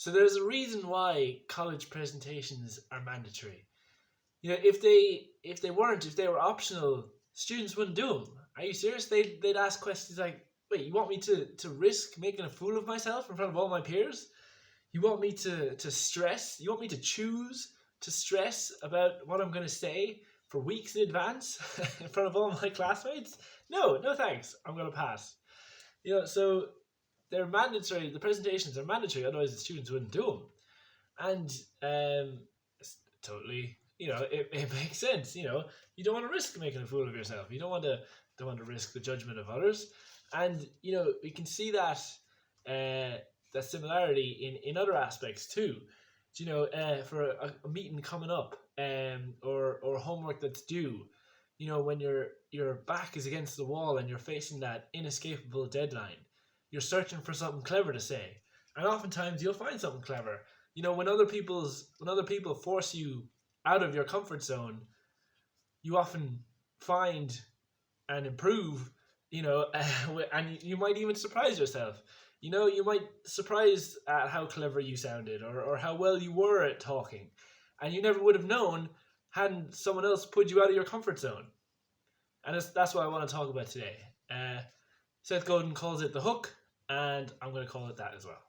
So there's a reason why college presentations are mandatory. If they weren't, if they were optional, students wouldn't do them. Are you serious? They'd ask questions like, "Wait, you want me to risk making a fool of myself in front of all my peers? You want me to stress? You want me to choose to stress about what I'm going to say for weeks in advance in front of all my classmates? No, no thanks. I'm going to pass." So they're mandatory. The presentations are mandatory, otherwise the students wouldn't do them. And it's totally, it makes sense. You don't want to risk making a fool of yourself. You don't want to risk the judgment of others. And we can see that that similarity in other aspects too. For a meeting coming up, or homework that's due, when your back is against the wall and you're facing that inescapable deadline, you're searching for something clever to say, and oftentimes you'll find something clever. When other people force you out of your comfort zone, you often find and improve. And you might even surprise yourself. You might surprise at how clever you sounded, or how well you were at talking, and you never would have known hadn't someone else put you out of your comfort zone. And that's what I want to talk about today. Seth Godin calls it the hook, and I'm going to call it that as well.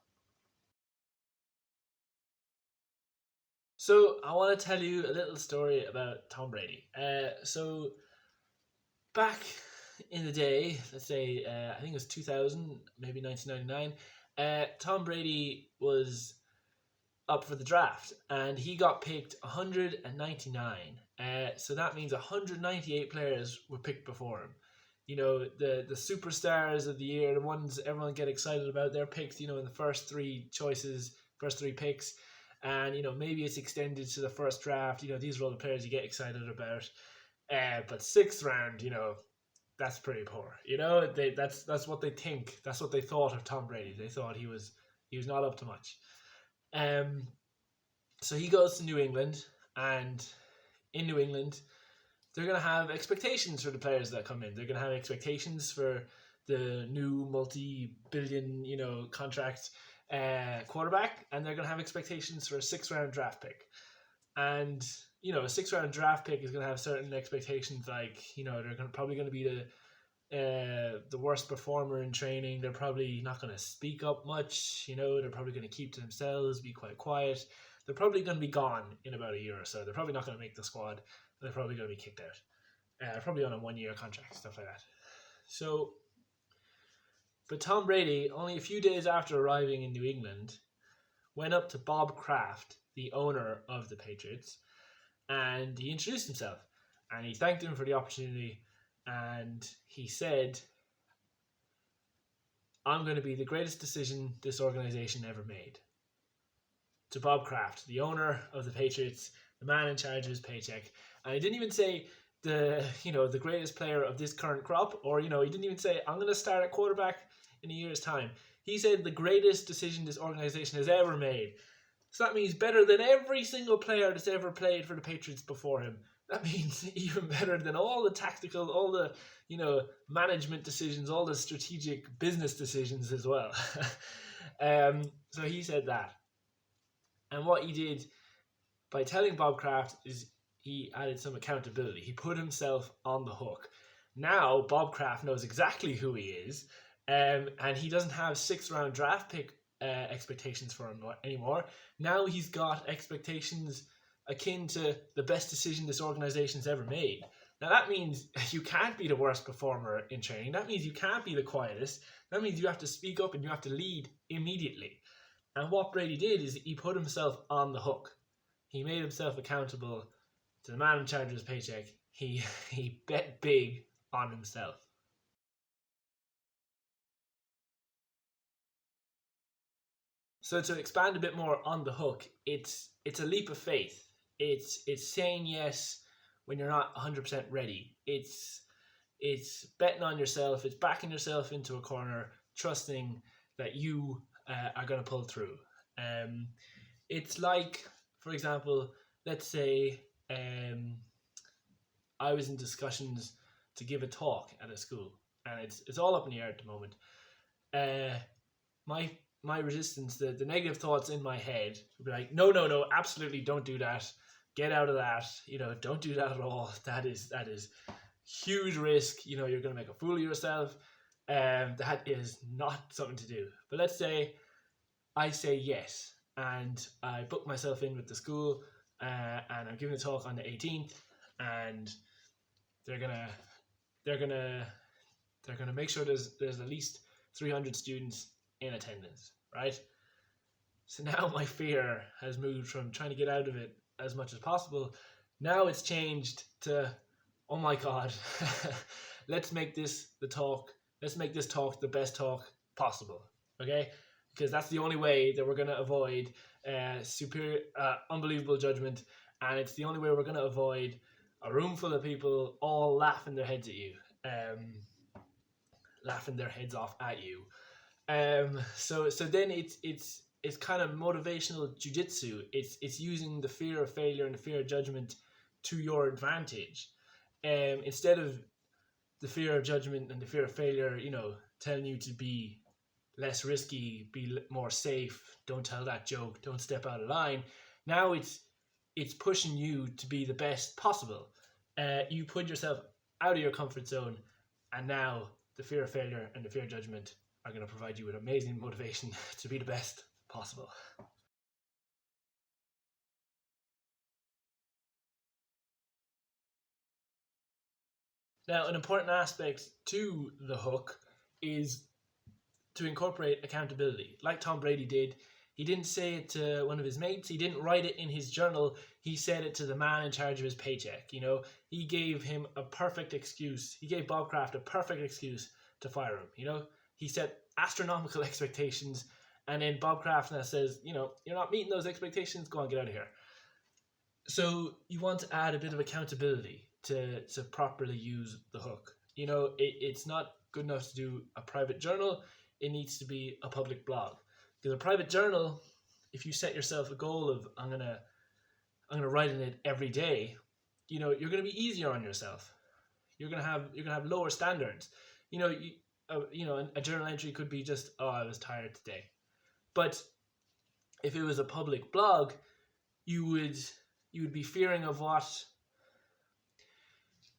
So I want to tell you a little story about Tom Brady. So back in the day, let's say, I think it was 2000, maybe 1999, Tom Brady was up for the draft, and he got picked 199. So that means 198 players were picked before him. The superstars of the year, the ones everyone get excited about, they're picked, in the first three picks. And, maybe it's extended to the first draft. These are all the players you get excited about. But sixth round, that's pretty poor. That's what they think. That's what they thought of Tom Brady. They thought he was not up to much. So he goes to New England, and in New England, they're going to have expectations for the players that come in. They're going to have expectations for the new multi-billion, contract quarterback, and they're going to have expectations for a 6th-round draft pick. And a 6th-round draft pick is going to have certain expectations, like they're probably going to be the worst performer in training. They're probably not going to speak up much. They're probably going to keep to themselves, be quite quiet. They're probably going to be gone in about a year or so. They're probably not going to make the squad. They're probably going to be kicked out. Probably on a 1-year contract, stuff like that. So, but Tom Brady, only a few days after arriving in New England, went up to Bob Kraft, the owner of the Patriots, and he introduced himself, and he thanked him for the opportunity, and he said, "I'm going to be the greatest decision this organization ever made." To Bob Kraft, the owner of the Patriots, the man in charge of his paycheck. And he didn't even say the greatest player of this current crop, or he didn't even say, "I'm going to start at quarterback in a year's time." He said the greatest decision this organization has ever made. So that means better than every single player that's ever played for the Patriots before him. That means even better than all the tactical, all the management decisions, all the strategic business decisions as well. So he said that. And what he did by telling Bob Kraft is he added some accountability. He put himself on the hook. Now Bob Kraft knows exactly who he is, and he doesn't have 6th-round draft pick expectations for him anymore. Now he's got expectations akin to the best decision this organization's ever made. Now that means you can't be the worst performer in training. That means you can't be the quietest. That means you have to speak up and you have to lead immediately. And what Brady did is he put himself on the hook. He made himself accountable to the man in charge of his paycheck. He bet big on himself. So to expand a bit more on the hook, it's a leap of faith. It's saying yes when you're not 100% ready. It's betting on yourself. It's backing yourself into a corner, trusting that you are going to pull through. It's like, for example, let's say I was in discussions to give a talk at a school, and it's all up in the air at the moment. My my resistance, the negative thoughts in my head would be like, no, absolutely don't do that. Get out of that. Don't do that at all. That is huge risk. You're going to make a fool of yourself. That is not something to do. But let's say I say yes, and I book myself in with the school, and I'm giving a talk on the 18th, and they're gonna make sure there's at least 300 students in attendance, right? So now my fear has moved from trying to get out of it as much as possible. Now it's changed to, oh my God, let's make this talk the best talk possible, okay? Because that's the only way that we're going to avoid unbelievable judgment, and it's the only way we're going to avoid a room full of people all laughing their heads at you, laughing their heads off at you. So then it's kind of motivational jujitsu. It's using the fear of failure and the fear of judgment to your advantage, instead of the fear of judgment and the fear of failure, telling you to be less risky, be more safe, don't tell that joke, don't step out of line. Now it's pushing you to be the best possible. You put yourself out of your comfort zone, and now the fear of failure and the fear of judgment are going to provide you with amazing motivation to be the best possible. Now, an important aspect to the hook is to incorporate accountability. Like Tom Brady did, he didn't say it to one of his mates, he didn't write it in his journal, he said it to the man in charge of his paycheck. He gave him a perfect excuse. He gave Bob Kraft a perfect excuse to fire him. He set astronomical expectations, and then Bob Kraft now says, you're not meeting those expectations, go on, get out of here. So you want to add a bit of accountability to properly use the hook. It's not good enough to do a private journal, it needs to be a public blog. Because a private journal, if you set yourself a goal of I'm gonna write in it every day, you're gonna be easier on yourself. You're gonna have lower standards. A journal entry could be just, oh, I was tired today. But if it was a public blog, you would be fearing of what.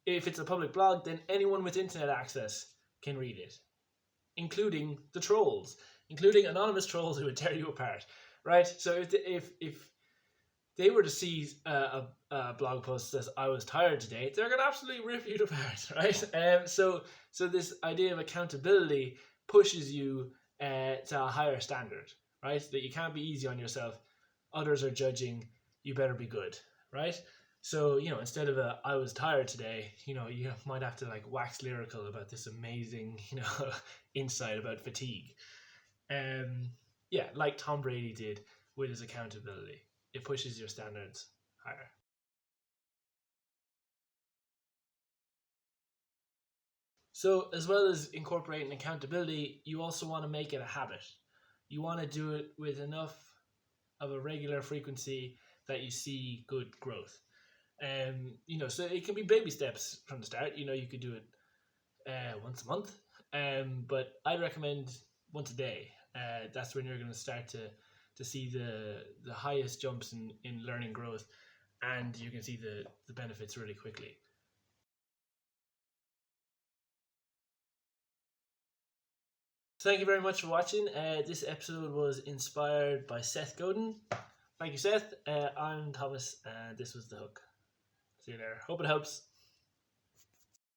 If it's a public blog, then anyone with internet access can read it, including the trolls, including anonymous trolls who would tear you apart, right? So if they were to see a blog post that says I was tired today, they're gonna absolutely rip you apart, right? So this idea of accountability pushes you to a higher standard, right? That you can't be easy on yourself. Others are judging. You better be good, right? So, instead of I was tired today, you might have to wax lyrical about this amazing, insight about fatigue. Like Tom Brady did with his accountability. It pushes your standards higher. So, as well as incorporating accountability, you also want to make it a habit. You want to do it with enough of a regular frequency that you see good growth. So it can be baby steps from the start. You could do it once a month, but I'd recommend once a day. That's when you're going to start to see the highest jumps in learning growth, and you can see the benefits really quickly. Thank you very much for watching. This episode was inspired by Seth Godin. Thank you, Seth. I'm Thomas, and this was The Hook. See you there. Hope it helps.